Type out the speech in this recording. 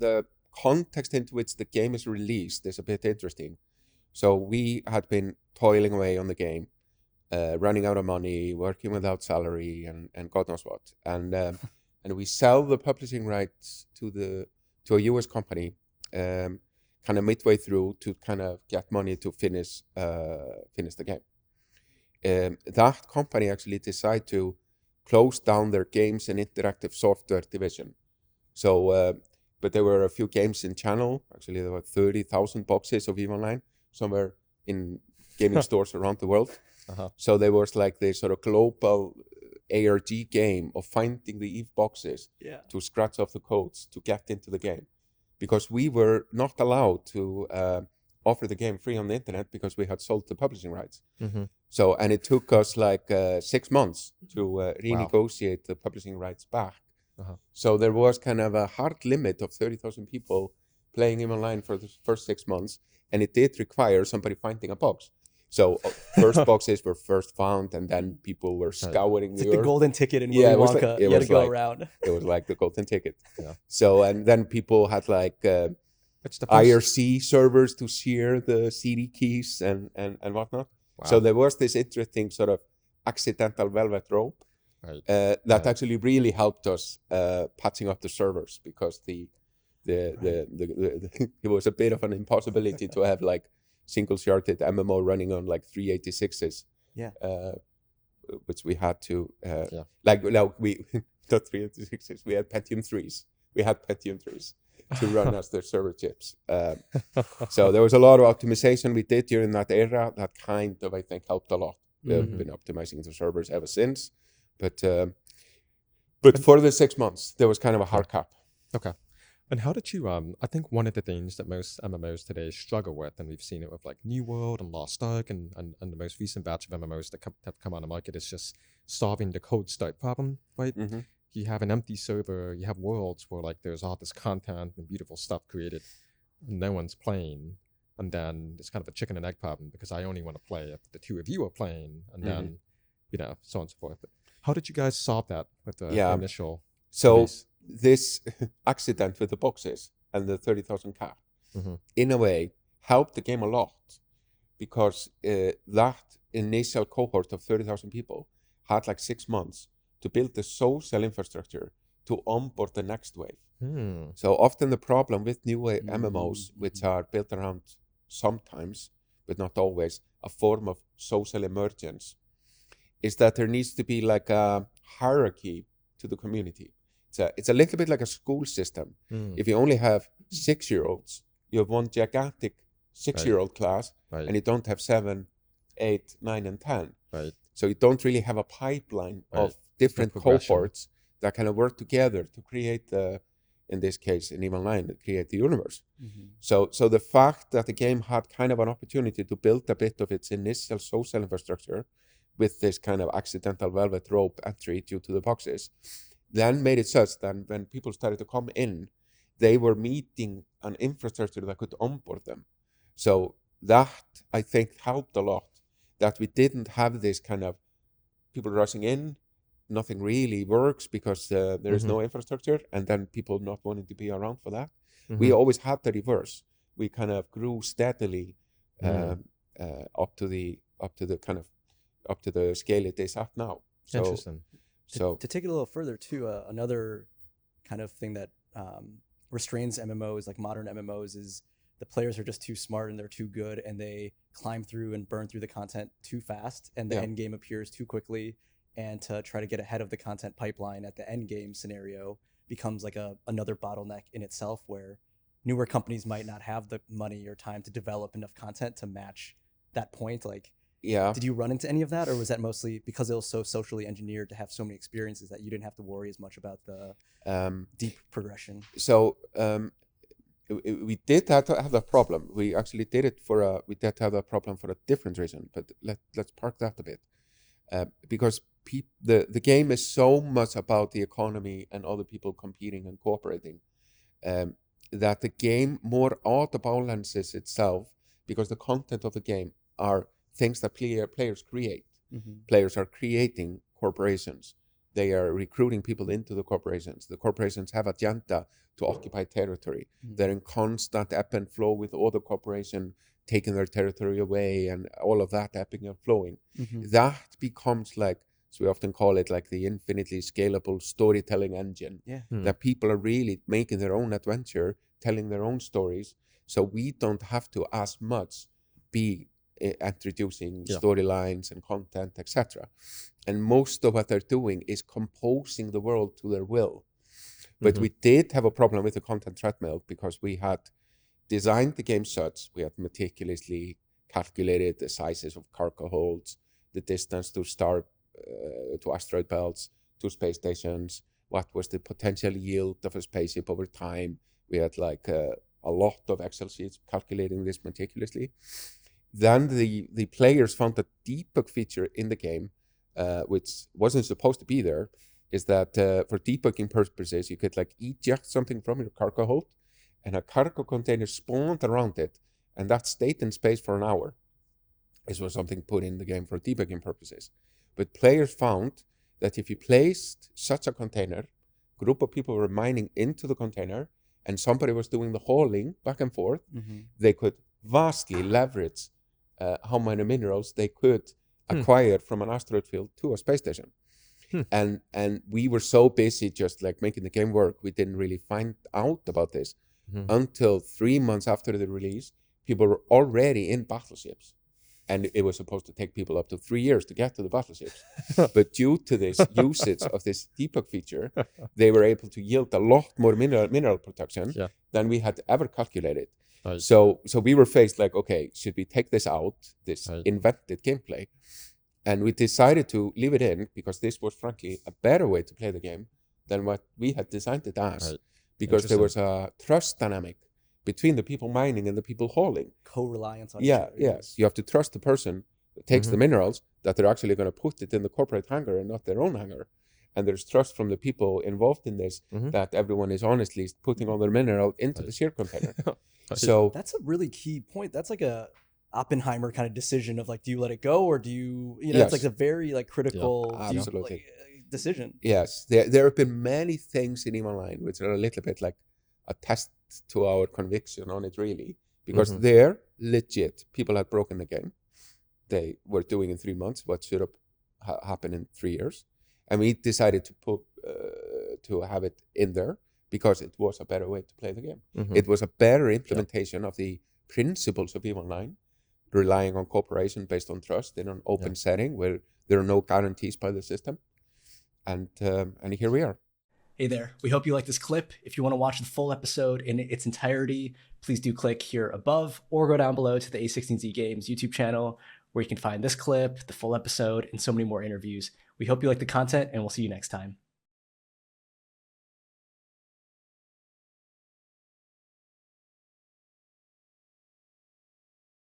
the context into which the game is released is a bit interesting. So we had been toiling away on the game, running out of money, working without salary, and God knows what. And we sell the publishing rights to a US company, kind of midway through to kind of get money to finish the game. That company actually decided to close down their games and interactive software division. So, but there were a few games in channel. Actually, there were 30,000 boxes of EVE Online somewhere in gaming stores around the world. So there was like this sort of global ARG game of finding the EVE boxes to scratch off the codes to get into the game. Because we were not allowed to offer the game free on the internet because we had sold the publishing rights. So, and it took us like 6 months to renegotiate the publishing rights back. So there was kind of a hard limit of 30,000 people playing EVE Online for the first 6 months, and it did require somebody finding a box. So first boxes were first found, and then people were scouring the golden ticket in Willy Wonka. Like, you had to go around. It was like the golden ticket. So, and then people had like IRC servers to share the CD keys and whatnot. So there was this interesting sort of accidental velvet rope that actually really helped us patching up the servers, because it was a bit of an impossibility to have like single-sharded MMO running on like 386s, which we had to like we not 386s, we had Pentium 3s. We had Pentium 3s to run as their server chips. So there was a lot of optimization we did during that era that kind of, I think, helped a lot. We've been optimizing the servers ever since, but for the 6 months there was kind of a hard cap. Okay. And how did you, I think one of the things that most MMOs today struggle with, and we've seen it with like New World and Lost Ark and the most recent batch of MMOs that have come on the market, is just solving the cold start problem, right? You have an empty server, you have worlds where like there's all this content and beautiful stuff created, and no one's playing. And then it's kind of a chicken and egg problem, because I only want to play if the two of you are playing, and then, so on and so forth. But how did you guys solve that with the initial release? This accident with the boxes and the 30,000 cap, in a way, helped the game a lot, because that initial cohort of 30,000 people had like 6 months to build the social infrastructure to onboard the next wave. So often the problem with new MMOs, which are built around sometimes, but not always, a form of social emergence, is that there needs to be like a hierarchy to the community. It's a little bit like a school system. If you only have 6-year-olds, you have one gigantic 6-year-old class, and you don't have 7, 8, 9, and 10. So you don't really have a pipeline of different cohorts that kind of work together to create, in this case, in EVE Online, to create the universe. So the fact that the game had kind of an opportunity to build a bit of its initial social infrastructure with this kind of accidental velvet rope entry due to the boxes, then made it such that when people started to come in, they were meeting an infrastructure that could onboard them. So that, I think, helped a lot, that we didn't have this kind of people rushing in, nothing really works because there is no infrastructure, and then people not wanting to be around for that. We always had the reverse. We kind of grew steadily up to the scale it is at now. So, interesting. To take it a little further too, another kind of thing that restrains MMOs, like modern MMOs, is the players are just too smart and they're too good, and they climb through and burn through the content too fast, and the end game appears too quickly. And to try to get ahead of the content pipeline at the end game scenario becomes like another bottleneck in itself, where newer companies might not have the money or time to develop enough content to match that point. Like, did you run into any of that, or was that mostly because it was so socially engineered to have so many experiences that you didn't have to worry as much about the deep progression? So we did have that problem. We actually did it we did have that problem for a different reason, but let's park that a bit. Because the game is so much about the economy and other people competing and cooperating, that the game more auto-balances itself, because the content of the game are things that players create. Players are creating corporations They are recruiting people into the corporations. The corporations have agenda to occupy territory. They're in constant ebb and flow with other corporations taking their territory away, and all of that ebbing and flowing. That becomes like, so we often call it like the infinitely scalable storytelling engine. That people are really making their own adventure, telling their own stories. So we don't have to as much be introducing storylines and content, etc. And most of what they're doing is composing the world to their will. But we did have a problem with the content treadmill, because we had designed the game such, we had meticulously calculated the sizes of cargo holds, the distance to to asteroid belts, to space stations, what was the potential yield of a spaceship over time. We had like a lot of Excel sheets calculating this meticulously. Then the players found a debug feature in the game, which wasn't supposed to be there, is that for debugging purposes, you could like eject something from your cargo hold, and a cargo container spawned around it, and that stayed in space for an hour. This was something put in the game for debugging purposes. But players found that if you placed such a container, a group of people were mining into the container, and somebody was doing the hauling back and forth, they could vastly leverage how many minerals they could acquire from an asteroid field to a space station. And we were so busy just like making the game work, we didn't really find out about this until 3 months after the release. People were already in battleships, and it was supposed to take people up to 3 years to get to the battleships. But due to this usage of this debug feature, they were able to yield a lot more mineral production than we had ever calculated. So we were faced like, okay, should we take this out, this invented gameplay? And we decided to leave it in, because this was frankly a better way to play the game than what we had designed it as, because there was a trust dynamic between the people mining and the people hauling. Co-reliance on each other. Yes. You have to trust the person that takes the minerals, that they're actually going to put it in the corporate hangar and not their own hangar. And there's trust from the people involved in this, that everyone is honestly putting all their mineral into the shear container. So that's a really key point. That's like a Oppenheimer kind of decision of like, do you let it go, or do you know, it's like a very like critical absolutely decision. Yes, there have been many things in Online which are a little bit like a test to our conviction on it, really, because they're legit. People had broken the game. They were doing in 3 months what should have happened in 3 years, and we decided to put to have it in there because it was a better way to play the game. It was a better implementation of the principles of Online, relying on cooperation based on trust in an open setting where there are no guarantees by the system. And here we are. Hey there. We hope you like this clip. If you want to watch the full episode in its entirety, please do click here above or go down below to the A16Z Games YouTube channel, where you can find this clip, the full episode, and so many more interviews. We hope you like the content, and we'll see you next time.